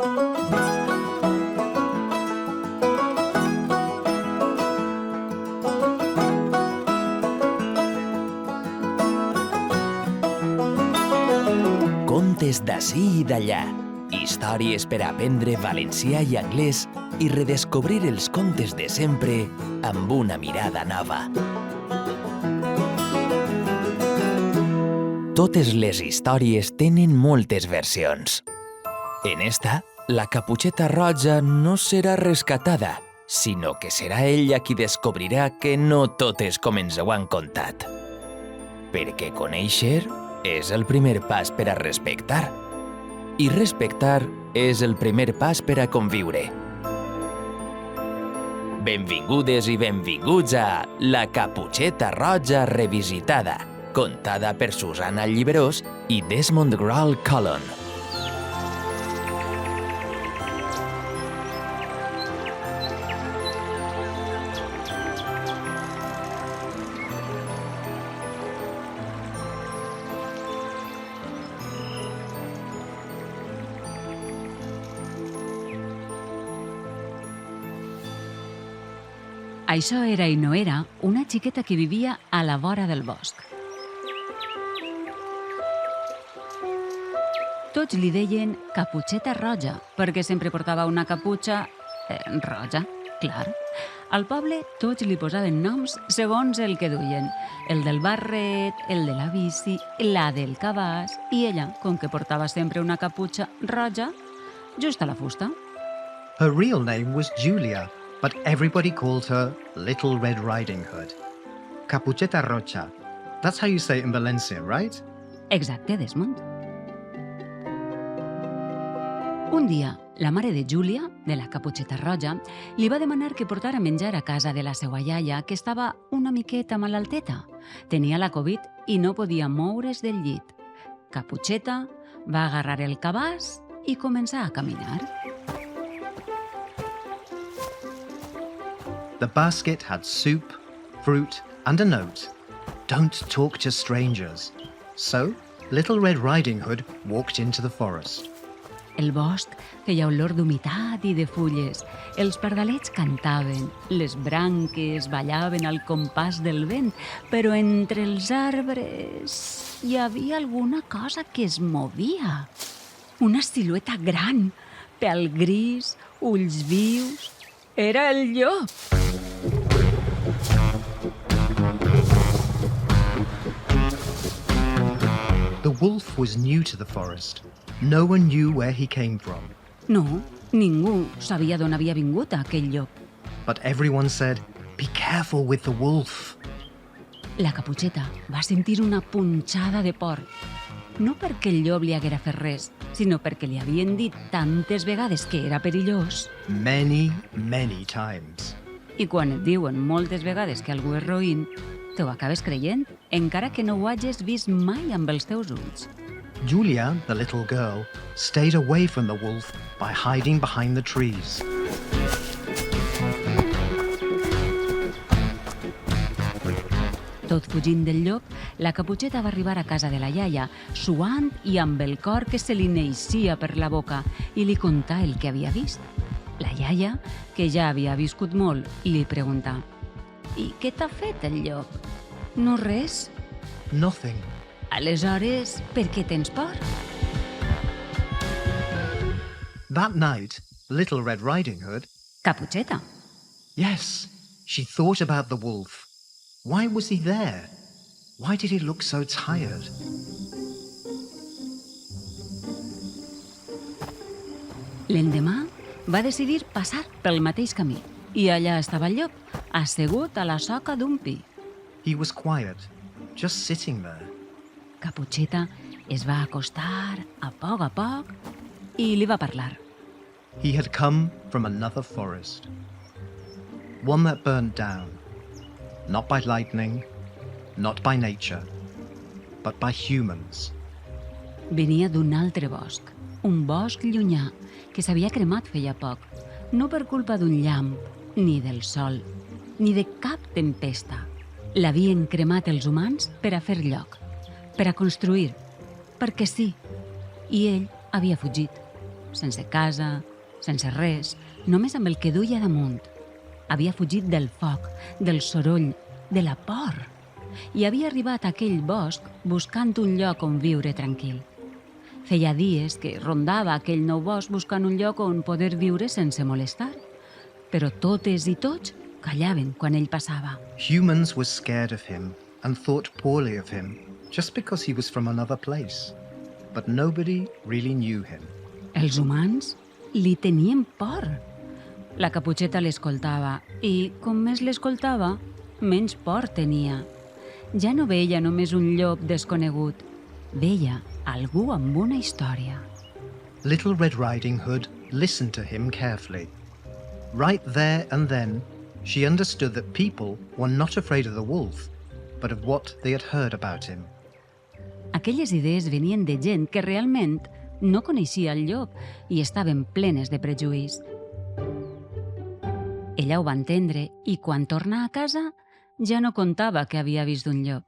Contes d'ací i d'allà, històries per aprendre valencià i anglès i redescobrir els contes de sempre amb una mirada nova. Totes les històries tenen moltes versions. En esta, la Caputxeta Roja no serà rescatada, sinó que serà ella qui descobrirà que no tot és com ens ho han contat. Perquè conèixer és el primer pas per a respectar. I respectar és el primer pas per a conviure. Benvingudes i benvinguts a La Caputxeta Roja revisitada, contada per Susana Lliberós i Desmond Grall Collon. Això era i no era una xiqueta que vivia a la vora del bosc. Tots li deien Caputxeta Roja, perquè sempre portava una caputxa roja, clar. Al poble tots li posaven noms segons el que duien. El del barret, el de la bici, la del cabàs, i ella, com que portava sempre una caputxa roja, just a la fusta. Her real name was Julia, but everybody called her Little Red Riding Hood. Caputxeta Roja. That's how you say it in Valencian, right? Exacte, Desmond. Un dia, la mare de Júlia, de la Caputxeta Roja, li va demanar que portara menjar a casa de la seva iaia, que estava una miqueta malalteta. Tenia la Covid i no podia moure's del llit. Caputxeta va agarrar el cabàs i començar a caminar. The basket had soup, fruit, and a note. Don't talk to strangers. So, Little Red Riding Hood walked into the forest. El bosc feia olor d'humitat i de fulles. Els pardalets cantaven, les branques ballaven al compàs del vent, però entre els arbres hi havia alguna cosa que es movia. Una silueta gran, pèl gris, ulls vius. Era el llop. The wolf was new to the forest. No one knew where he came from. No, ningú sabia d'on havia vingut aquell llop. But everyone said, "Be careful with the wolf." La Caputxeta va sentir una punxada de por. No perquè el llop li haguera fet res, sinó perquè li havien dit tantes vegades que era perillós. Many, many times. I quan et diuen moltes vegades que algú és roïn, te ho acabes creient, encara que no ho hagis vist mai amb els teus ulls. Julia, the little girl, stayed away from the wolf by hiding behind the trees. Tot fugint del llop, la Caputxeta va arribar a casa de la iaia, suant i amb el cor que se li neixia per la boca, i li contà el que havia vist. La iaia, que ja havia viscut molt, li preguntà: «I què t'ha fet el llop?» «No res». Nothing. «Aleshores, per què tens por?» That night, Little Red Riding Hood... Caputxeta. Yes, she thought about the wolf. Why was he there? Why did he look so tired? L'endemà va decidir passar pel mateix camí i allà estava el llop, assegut a la soca d'un pi. He was quiet, just sitting there. Caputxeta es va acostar a poc i li va parlar. He had come from another forest. One that burned down. Not by lightning, not by nature, but by humans. Venia d'un altre bosc, un bosc llunyà que s'havia cremat feia poc, no per culpa d'un llamp, ni del sol, ni de cap tempesta. L'havien cremat els humans per a fer lloc, per a construir, perquè sí, i ell havia fugit. sense casa, sense res, només amb el que duia damunt. Havia fugit del foc, del soroll, de la por, i havia arribat a aquell bosc buscant un lloc on viure tranquil. Feia dies que rondava aquell nou bosc buscant un lloc on poder viure sense molestar, però totes i tots callaven quan ell passava. Humans were scared of him and thought poorly of him just because he was from another place. But nobody really knew him. Els humans li tenien por. La Caputxeta l'escoltava i, com més l'escoltava, menys por tenia. Ja no veia només un llop desconegut, veia algú amb una història. Little Red Riding Hood listened to him carefully. Right there and then, she understood that people were not afraid of the wolf, but of what they had heard about him. Aquelles idees venien de gent que realment no coneixia el llop i estaven plenes de prejuís. Ella ho va entendre i quan torna a casa ja no contava que havia vist un llop.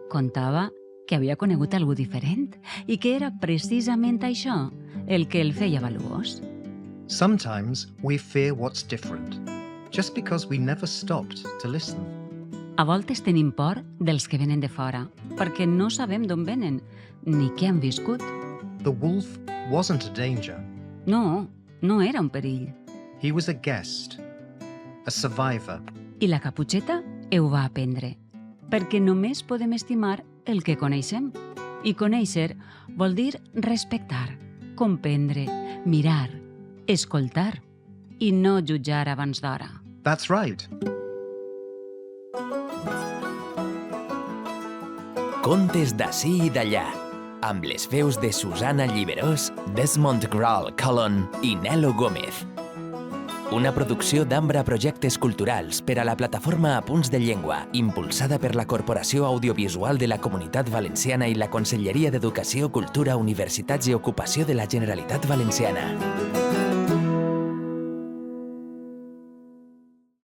Contava que havia conegut algú diferent i que era precisament això el que el feia valuós. Sometimes we fear what's different, just because we never stopped to listen. A voltes tenim por dels que venen de fora, perquè no sabem d'on venen, ni què han viscut. The wolf wasn't a danger. No, no era un perill. He was a guest, a survivor. I la Caputxeta ho va aprendre, perquè només podem estimar el que coneixem. I conèixer vol dir respectar, comprendre, mirar, escoltar i no jutjar abans d'hora. That's right. Contes d'ací i d'allà, amb les veus de Susana Lliberós, Desmond Grall Collon i Nelo Gómez. Una producció d'Ambra Projectes Culturals per a la plataforma Apunts de Llengua, impulsada per la Corporació Audiovisual de la Comunitat Valenciana i la Conselleria d'Educació, Cultura, Universitats i Ocupació de la Generalitat Valenciana.